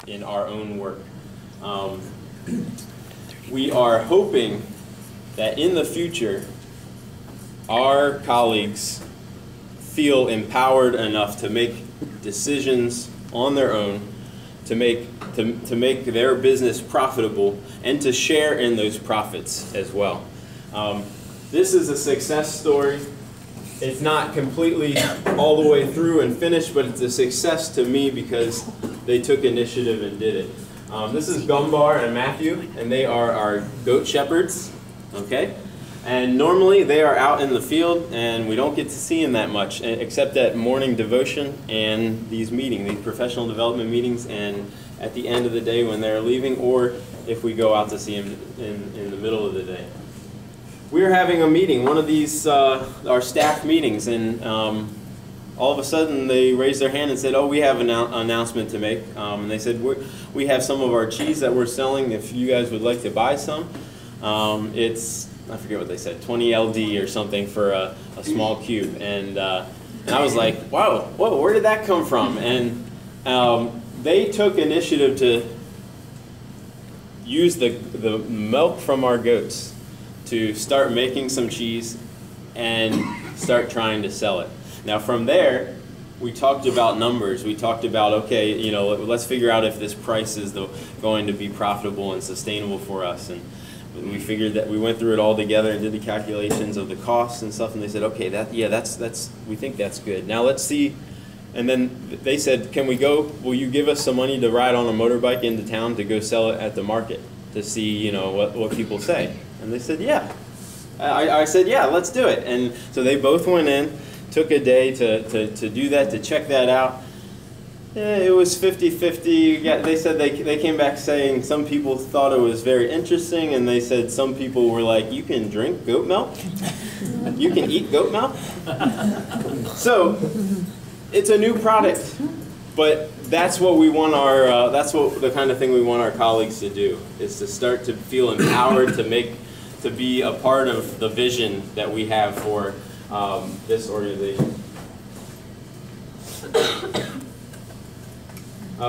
in our own work. We are hoping that in the future, our colleagues feel empowered enough to make decisions on their own, to make their business profitable, and to share in those profits as well. This is a success story. It's not completely all the way through and finished, but it's a success to me because they took initiative and did it. This is Gumbar and Matthew, and they are our goat shepherds, okay? And normally they are out in the field, and we don't get to see them that much, except at morning devotion and these meetings, these professional development meetings, and at the end of the day when they're leaving, or if we go out to see them in the middle of the day. We're having a meeting, one of these, our staff meetings, and all of a sudden they raised their hand and said, oh, we have an announcement to make. And they said, we have some of our cheese that we're selling if you guys would like to buy some. It's, I forget what they said, 20 LD or something for a small cube. And I was like, wow, whoa, where did that come from? And they took initiative to use the milk from our goats to start making some cheese and start trying to sell it. Now from there, we talked about numbers. We talked about, okay, you know, let's figure out if this price is going to be profitable and sustainable for us. And we figured that we went through it all together and did the calculations of the costs and stuff. And they said, okay, we think that's good. Now let's see. And then they said, can we go? Will you give us some money to ride on a motorbike into town to go sell it at the market to see, you know, what people say? And they said, yeah. I said, yeah, let's do it. And so they both went in, took a day to do that, to check that out. Yeah, it was 50-50. Yeah, they said they came back saying some people thought it was very interesting, and they said some people were like, you can drink goat milk? You can eat goat milk? So it's a new product, but that's what we want that's what the kind of thing we want our colleagues to do, is to start to feel empowered to be a part of the vision that we have for this organization.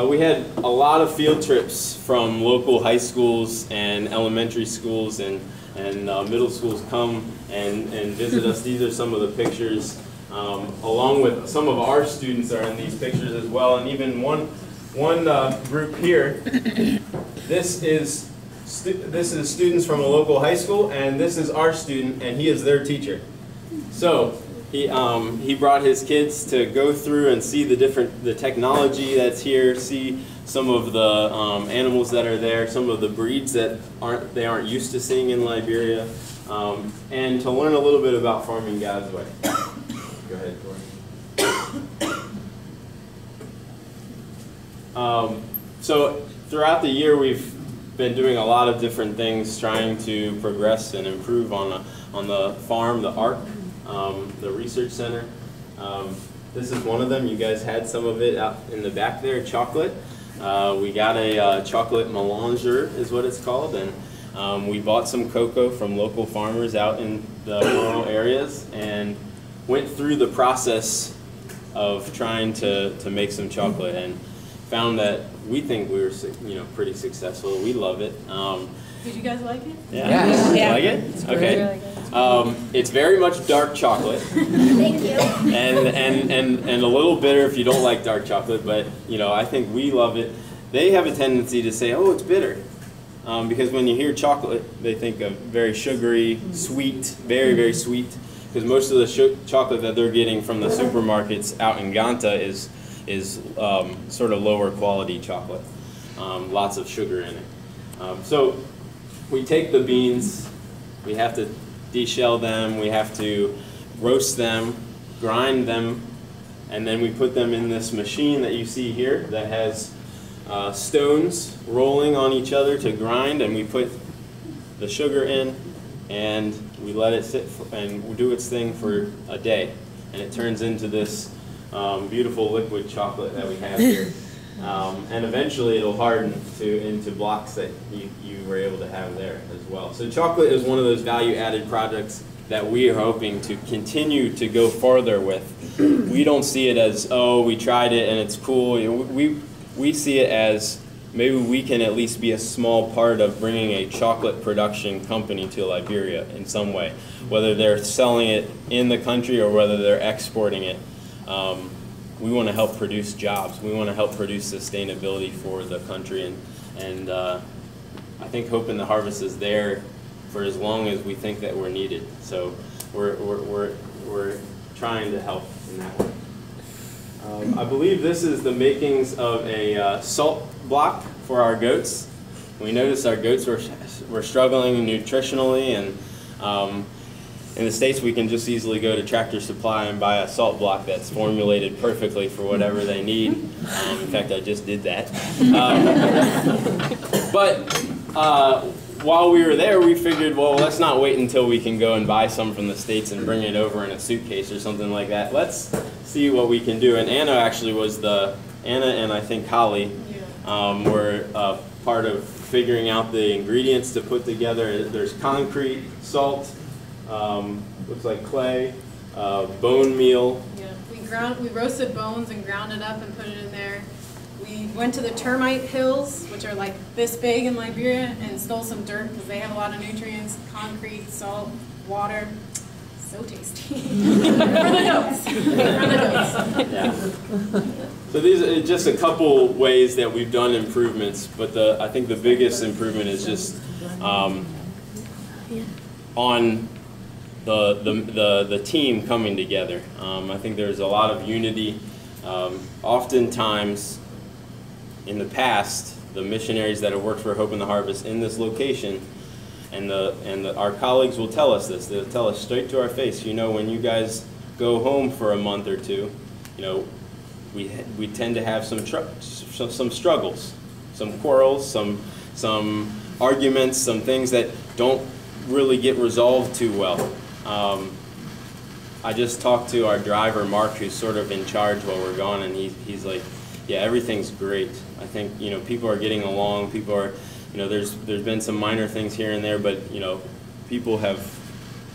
We had a lot of field trips from local high schools and elementary schools and middle schools come and visit us. These are some of the pictures, along with some of our students are in these pictures as well, and even one group here. This is students from a local high school, and this is our student, and he is their teacher. So he brought his kids to go through and see the technology that's here, see some of the animals that are there, some of the breeds that they aren't used to seeing in Liberia, and to learn a little bit about farming God's way. Go ahead, Corey. So throughout the year, we've been doing a lot of different things, trying to progress and improve on the farm, the ARC, the research center. This is one of them. You guys had some of it out in the back there, chocolate. We got a chocolate melanger is what it's called, and we bought some cocoa from local farmers out in the rural areas and went through the process of trying to make some chocolate, and found that we think we were, you know, pretty successful. We love it. Did you guys like it? Yeah. Yeah. You like it? It's okay. Really it's very much dark chocolate. Thank you. And a little bitter if you don't like dark chocolate, but you know, I think we love it. They have a tendency to say, oh, it's bitter. Because when you hear chocolate, they think of very sugary, sweet, very, very sweet. Because most of the chocolate that they're getting from the supermarkets out in Ganta is sort of lower quality chocolate. Lots of sugar in it. So we take the beans, we have to deshell them, we have to roast them, grind them, and then we put them in this machine that you see here that has stones rolling on each other to grind, and we put the sugar in and we let it sit and do its thing for a day, and it turns into this beautiful liquid chocolate that we have here. And eventually it'll harden into blocks that you were able to have there as well. So chocolate is one of those value-added products that we are hoping to continue to go farther with. We don't see it as, oh, we tried it and it's cool. You know, we see it as maybe we can at least be a small part of bringing a chocolate production company to Liberia in some way, whether they're selling it in the country or whether they're exporting it. We want to help produce jobs. We want to help produce sustainability for the country, and I think Hope in the Harvest is there for as long as we think that we're needed. So we're trying to help in that way. I believe this is the makings of a salt block for our goats. We noticed our goats were struggling nutritionally, and in the States we can just easily go to Tractor Supply and buy a salt block that's formulated perfectly for whatever they need. In fact, I just did that. While we were there, we figured, well, let's not wait until we can go and buy some from the States and bring it over in a suitcase or something like that. Let's see what we can do. And Anna actually was Anna and I think Holly were part of figuring out the ingredients to put together. There's concrete, salt, looks like clay, bone meal. Yeah, we roasted bones and ground it up and put it in there. We went to the termite hills, which are like this big in Liberia, and stole some dirt because they have a lot of nutrients, concrete, salt, water. So tasty. For the goats. For the goats. Yeah. So these are just a couple ways that we've done improvements, but I think the biggest improvement is just on the team coming together. I think there's a lot of unity. Oftentimes, in the past, the missionaries that have worked for Hope in the Harvest in this location, and our colleagues will tell us this. They'll tell us straight to our face. You know, when you guys go home for a month or two, you know, we tend to have some struggles, some quarrels, some arguments, some things that don't really get resolved too well. I just talked to our driver Mark, who's sort of in charge while we're gone, and he's like, yeah, everything's great. I think, you know, people are getting along. People are, you know, there's been some minor things here and there, but, you know, people have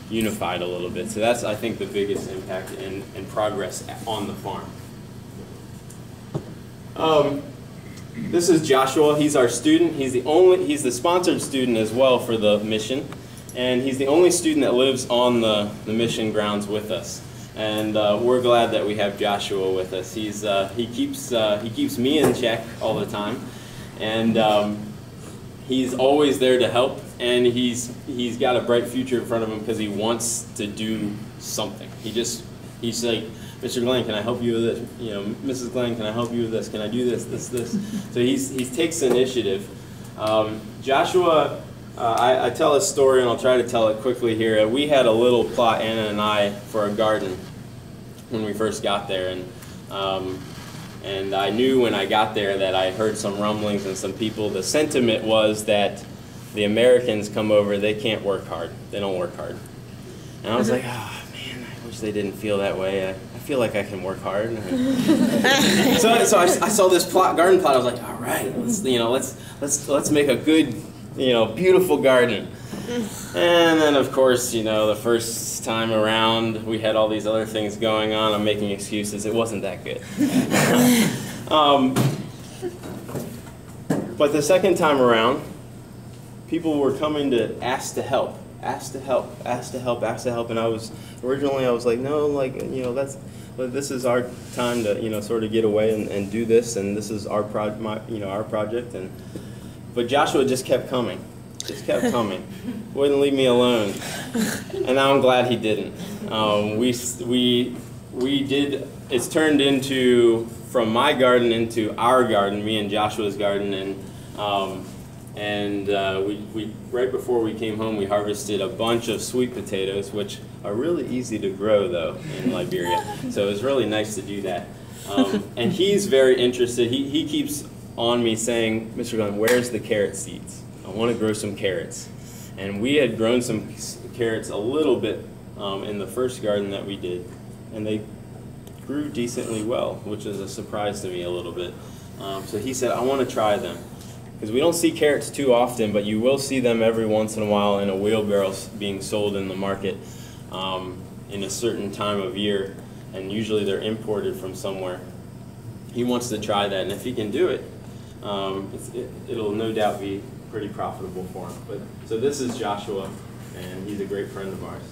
unified a little bit. So that's, I think, the biggest impact in progress on the farm. This is Joshua. He's our student. He's the sponsored student as well for the mission, and he's the only student that lives on the mission grounds with us. And we're glad that we have Joshua with us. He keeps me in check all the time, and he's always there to help. And he's got a bright future in front of him because he wants to do something. He's like, Mr. Glenn, can I help you with this? You know, Mrs. Glenn, can I help you with this? Can I do this? So he takes initiative. Joshua. I tell a story, and I'll try to tell it quickly here. We had a little plot, Anna and I, for a garden when we first got there, and I knew when I got there that I heard some rumblings and some people. The sentiment was that the Americans come over, they can't work hard. They don't work hard. And I was like, oh man, I wish they didn't feel that way. I feel like I can work hard. So I saw this garden plot. I was like, all right, let's make a good, you know, beautiful garden. And then, of course, you know, the first time around, we had all these other things going on. I'm making excuses. It wasn't that good. But the second time around, people were coming to ask to help, and I was like, no, like, you know, this is our time to, you know, sort of get away and do this, and this is our project, but Joshua just kept coming. Wouldn't leave me alone, and now I'm glad he didn't. We did. It's turned into, from my garden into our garden, me and Joshua's garden, and we right before we came home, we harvested a bunch of sweet potatoes, which are really easy to grow though in Liberia. So it was really nice to do that. And he's very interested. He keeps on me saying, Mr. Glenn, where's the carrot seeds? I want to grow some carrots. And we had grown some carrots a little bit in the first garden that we did, and they grew decently well, which is a surprise to me a little bit. So he said, I want to try them. Because we don't see carrots too often, but you will see them every once in a while in a wheelbarrow being sold in the market in a certain time of year, and usually they're imported from somewhere. He wants to try that, and if he can do it, It'll no doubt be pretty profitable for him. So this is Joshua, and he's a great friend of ours.